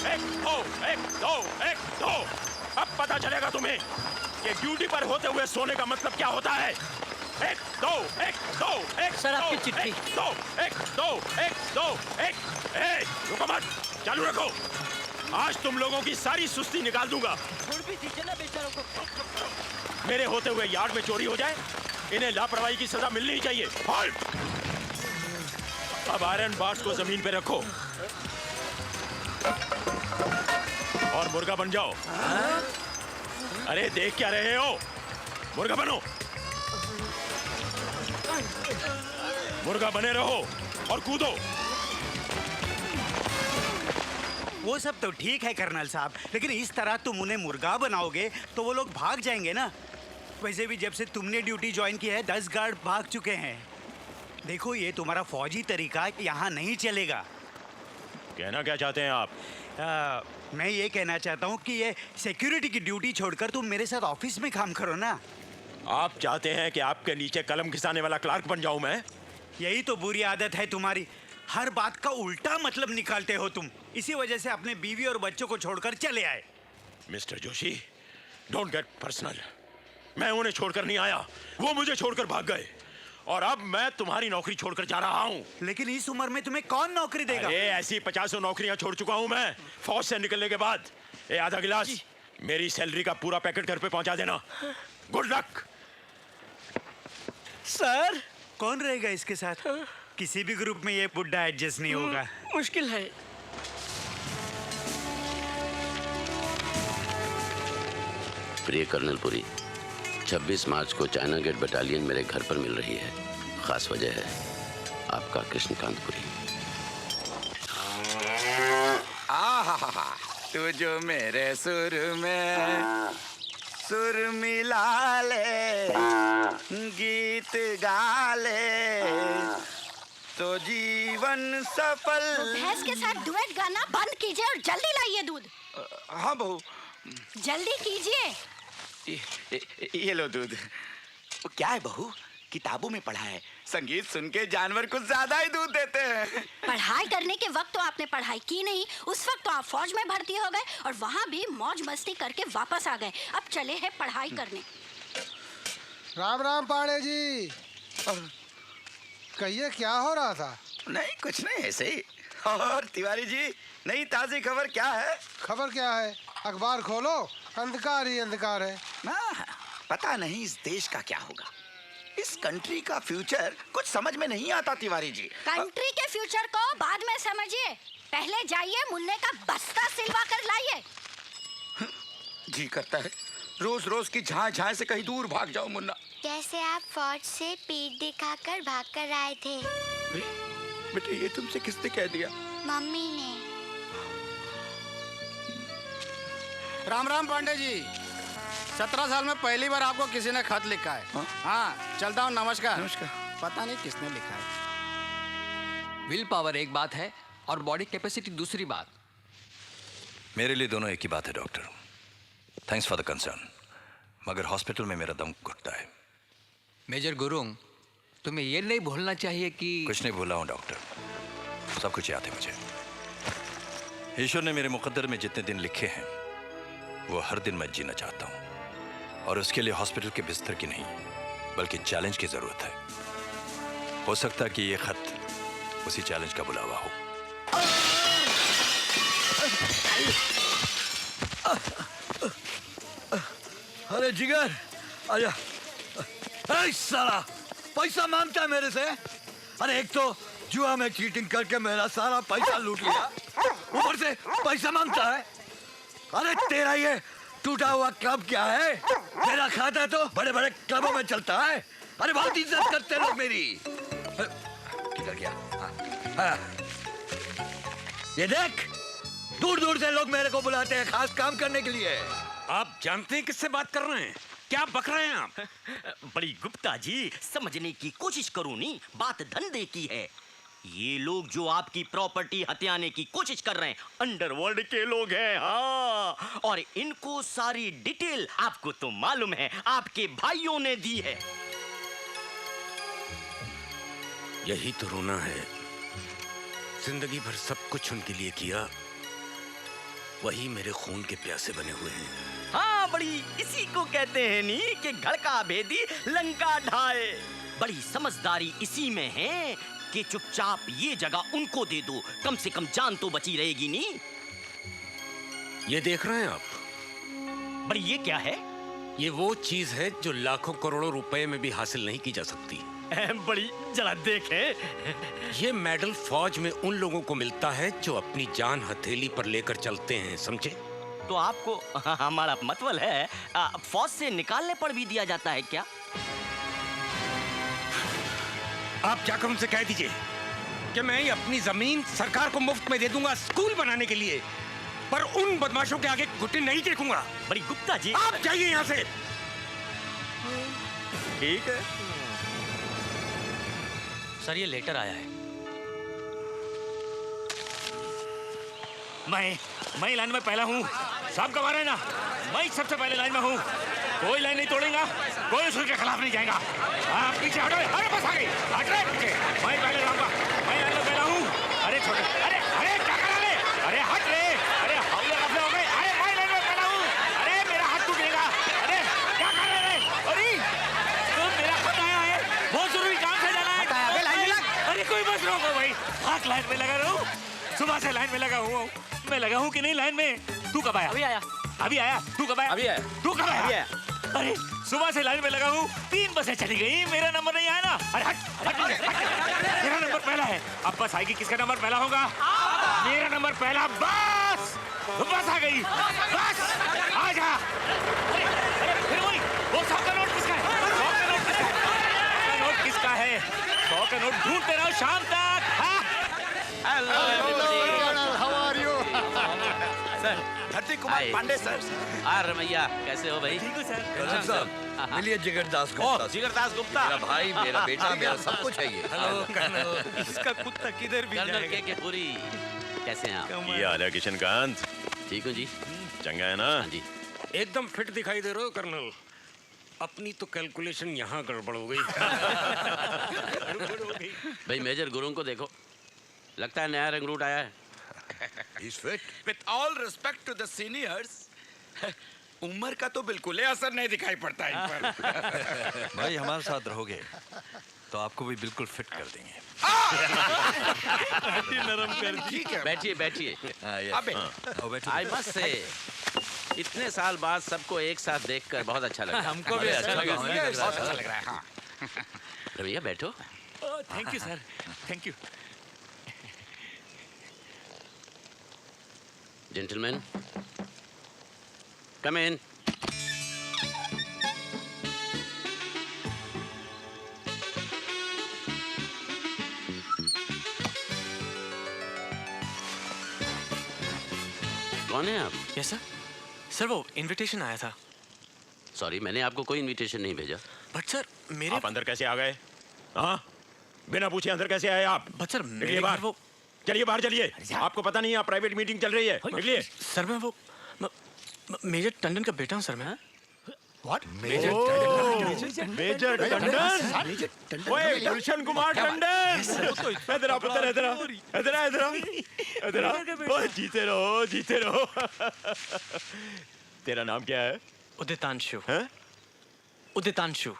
एक दो, एक दो, एक दो। अब पता चलेगा तुम्हें कि ड्यूटी पर होते हुए सोने का मतलब क्या होता है। एक दो, एक दो, एक सर, आपकी दो, चिट्ठी। एक दो, एक दो, एक दो, एक। रुको मत, चालू रखो। आज तुम लोगों की सारी सुस्ती निकाल दूंगा। छोड़ भी दीजिए ना बेचारों को। मेरे होते हुए यार्ड में चोरी हो जाए, इन्हें लापरवाही की सजा मिलनी ही चाहिए। हॉल्ट! अब आयरन बार्स को जमीन पे रखो और मुर्गा बन जाओ। अरे देख क्या रहे हो? मुर्गा बनो, मुर्गा बने रहो और कूदो। वो सब तो ठीक है कर्नल साहब, लेकिन इस तरह तुम उन्हें मुर्गा बनाओगे तो वो लोग भाग जाएंगे ना। वैसे भी जब से तुमने ड्यूटी ज्वाइन की है 10 गार्ड भाग चुके हैं। देखो, ये तुम्हारा फौजी तरीका यहाँ नहीं चलेगा। कहना क्या चाहते हैं आप? मैं ये कहना चाहता हूँ कि ये सिक्योरिटी की ड्यूटी छोड़कर तुम मेरे साथ ऑफिस में काम करो ना। आप चाहते हैं कि आपके नीचे कलम घिसाने वाला क्लार्क बन जाऊं मैं? यही तो बुरी आदत है तुम्हारी, हर बात का उल्टा मतलब निकालते हो तुम। इसी वजह से अपने बीवी और बच्चों को छोड़कर चले आए। Mister Joshi, don't get personal. मैं उन्हें छोड़कर नहीं आया, वो मुझे छोड़कर भाग गए और अब मैं तुम्हारी नौकरी छोड़कर जा रहा हूँ। लेकिन इस उम्र में तुम्हें कौन नौकरी देगा? अरे ऐसी 50 नौकरियां छोड़ चुका हूँ मैं फौज से निकलने के बाद। ये आधा गिलास मेरी सैलरी का पूरा पैकेट घर पे पहुंचा देना। Good luck. सर, कौन रहेगा इसके साथ? किसी भी ग्रुप में ये बुड्ढा एडजस्ट नहीं होगा। मुश्किल है। प्रिय कर्नल पुरी, 26 मार्च को चाइना गेट बटालियन मेरे घर पर मिल रही है। खास वजह है आपका कृष्णकांत पुरी। आहा, तू जो मेरे सुर में सुर मिला ले, गीत गा ले, तो जीवन सफल। भैंस के साथ डुएट गाना बंद कीजिए और जल्दी लाइए दूध। हाँ बहू, जल्दी कीजिए। ये लो दूध। वो क्या है बहू, किताबों में पढ़ा है संगीत सुन के जानवर कुछ ज्यादा ही दूध देते हैं। पढ़ाई करने के वक्त तो आपने पढ़ाई की नहीं, उस वक्त तो आप फौज में भर्ती हो गए और वहाँ भी मौज मस्ती करके वापस आ गए। अब चले हैं पढ़ाई करने। राम राम पाड़े जी। कहिए क्या हो रहा था? नहीं कुछ नहीं, ऐसे ही। और तिवारी जी, नई ताजी खबर क्या है? खबर क्या है? अखबार खोलो, अंधकार ही अंधकार है। पता नहीं इस देश का क्या होगा। इस कंट्री का फ्यूचर कुछ समझ में नहीं आता तिवारी जी। कंट्री के फ्यूचर को बाद में समझिए, पहले जाइए मुन्ने का बस्ता सिलवा कर लाइए। जी करता है रोज रोज की झांय झांय से कहीं दूर भाग जाओ मुन्ना। कैसे आप फौज से पीठ दिखाकर भाग कर आए थे? बेटे ये तुमसे किसने कह दिया? मम्मी ने। राम राम पांडे जी। 17 साल में पहली बार आपको किसी ने खत लिखा है। हाँ चलता हूँ, नमस्कार। नमस्कार। पता नहीं किसने लिखा है। विल पावर एक बात है और बॉडी कैपेसिटी दूसरी बात। मेरे लिए दोनों एक ही बात है doctor. Thanks for the concern, मगर हॉस्पिटल में मेरा दम घुटता है। मेजर गुरुंग, तुम्हें ये नहीं भूलना चाहिए कि कुछ नहीं भूला हूँ डॉक्टर, सब कुछ याद है मुझे। ईश्वर ने मेरे मुकद्दर में जितने दिन लिखे हैं वो हर दिन मैं जीना चाहता हूँ, और उसके लिए हॉस्पिटल के बिस्तर की नहीं बल्कि चैलेंज की जरूरत है। हो सकता है कि ये खत उसी चैलेंज का बुलावा हो। अरे जिगर आजा। साला पैसा मांगता है मेरे से। अरे एक तो जुआ में चीटिंग करके मेरा सारा पैसा लूट लिया, ऊपर से पैसा मांगता है। अरे तेरा ये टूटा हुआ क्लब क्या है? तेरा खाता तो बड़े बड़े क्लबों में चलता है। अरे बहुत इज्जत करते लोग मेरी। किधर गया? हाँ। ये देख, दूर दूर से लोग मेरे को बुलाते हैं खास काम करने के लिए। आप जानते हैं किससे बात कर रहे हैं? क्या बक रहे हैं आप? बड़ी गुप्ता जी, समझने की कोशिश करो नी, बात धंधे की है। ये लोग जो आपकी प्रॉपर्टी हथियाने की कोशिश कर रहे हैं अंडरवर्ल्ड के लोग हैं। हाँ, और इनको सारी डिटेल आपको तो मालूम है, आपके भाइयों ने दी है। यही तो रोना है, जिंदगी भर सब कुछ उनके लिए किया वही मेरे खून के प्यासे बने हुए हैं। हाँ, बड़ी इसी को कहते हैं नी कि घर का भेदी लंका ढाए। बड़ी समझदारी इसी में है कि चुपचाप ये जगह उनको दे दो, कम से कम जान तो बची रहेगी नी। ये देख रहे हैं आप? बड़ी ये क्या है? ये वो चीज है जो लाखों करोड़ों रुपए में भी हासिल नहीं की जा सकती। बड़ी जरा देखे। ये मेडल फौज में उन लोगों को मिलता है जो अपनी जान हथेली पर लेकर चलते हैं, समझे? तो आपको हमारा मतलब है फौज से निकालने पर भी दिया जाता है क्या? आप जाकर उनसे कह दीजिए कि मैं अपनी जमीन सरकार को मुफ्त में दे दूंगा स्कूल बनाने के लिए, पर उन बदमाशों के आगे घुटने नहीं टेकूंगा। बड़ी गुप्ता जी, आप जाइए यहाँ से। ठीक है सर, ये लेटर आया है। मैं लाइन में पहला हूँ। साहब कब आ रहे हैं ना? मैं सबसे पहले लाइन में हूँ। कोई लाइन नहीं तोड़ेगा, कोई उसूल के खिलाफ नहीं जाएगा। आप पीछे हटो। अरे बस आ गई, हट रहे पीछे। मैं पहले जाऊंगा, मैं लाइन में पहला हूँ। अरे छोटे, अरे अरे क्या करा रहे? अरे हट रहे, अरे हौले गफले हो गए। अरे मैं लाइन में पहला हूँ। अरे मेरा हाथ टूटेगा। अरे क्या कर रहे? अरे तो मेरा खत आया है, बहुत जरूरी काम से जाना है। अरे कोई बस रोको भाई, हाथ लाइन में लगा रहा हूँ। सुबह से लाइन में लगा हुआ हूँ। मैं लगा हूँ कि नहीं लाइन में? तू कब आया? अभी आया। अभी आया? तू कब आया? अभी आया। तू कब आया? अभी आया। अरे सुबह से लाइन में लगा हूँ, 3 बसें चली गई, मेरा नंबर नहीं आया ना। अरे हट, हट, हट, हट। मेरा नंबर पहला है। अब बस आएगी, किसका नंबर पहला होगा? मेरा नंबर पहला। बस बस आ गई, बस आ जा। अरे अरे फिर वही, वो 100 का नोट किसका है? 100 का नोट किसका है? 100 का नोट किसका है? 100 का नोट ढूंढते रहो शाम तक। धरती कुमार पांडे सर। रमैया, कैसे हो भाई? ठीक हो सर? कर्नल साहब, मिलिए जिगर दास गुप्ता से। जिगर दास गुप्ता। मेरा भाई, मेरा बेटा, मेरा सब कुछ है ये। इसका कुत्ता किधर भी कर्नल जाएगा। के पूरी, कैसे हैं आप? ये हाल है किशनकांत? ठीक हूँ जी। चंगा है ना? हाँ जी। एकदम फिट दिखाई दे रहे हो कर्नल। अपनी तो कैलकुलेशन यहाँ गड़बड़ हो गई। भाई मेजर गुरुंग को देखो, लगता है नया रंगरूट आया है। He's fit. With all respect to the seniors, उम्र का तो बिल्कुल ही असर नहीं दिखाई पड़ता इन पर। भाई हमारे साथ रहोगे तो आपको भी बिल्कुल फिट कर देंगे। नरम कर। ठीक है। बैठिए बैठिए। अबे आई मस्ट से, इतने साल बाद सबको एक साथ देखकर बहुत अच्छा लगा। हमको भी अच्छा लगा। बहुत अच्छा लग रहा है। हाँ। रमैया बैठो। Thank you sir, thank you. Gentlemen, come in. कौन है आप? Yes sir. सर वो इनविटेशन आया था। सॉरी, मैंने आपको कोई इनविटेशन नहीं भेजा। बट सर मेरे आप अंदर कैसे आ गए? हाँ, बिना पूछे अंदर कैसे आए आप? बट सर निकलिए मेरे बाहर। घर वो चलिए बाहर चलिए। आपको पता नहीं है प्राइवेट मीटिंग चल रही है। निकलिए। सर मैं वो मेजर टंडन का बेटा हूँ सर मैं। What? मेजर टंडन? ओए गुलशन कुमार टंडन। इधर आ पुत्र, इधर आ, इधर आ, इधर आ, इधर आ। ओए जीते रहो, जीते रहो। तेरा नाम क्या है? उदितांशु। हैं? उदितांशु।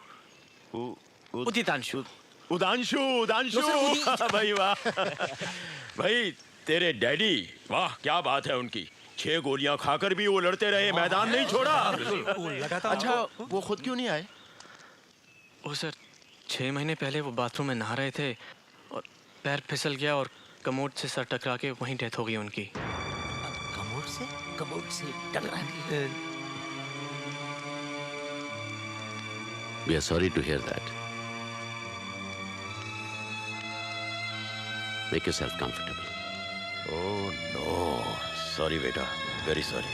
उदितांशु। उदांशु, उदांशु। भाई वाह। भाई तेरे डैडी, वाह क्या बात है उनकी। 6 गोलियां खाकर भी वो लड़ते रहे, मैदान नहीं छोड़ा। अच्छा, वो खुद क्यों नहीं आए? वो सर 6 महीने पहले वो बाथरूम में नहा रहे थे और पैर फिसल गया और कमोड से सर टकरा के वहीं डेथ हो गई उनकी। कमोड से टकरा गए। We are sorry to hear that. Make yourself comfortable. Oh no, sorry बेटा, very sorry.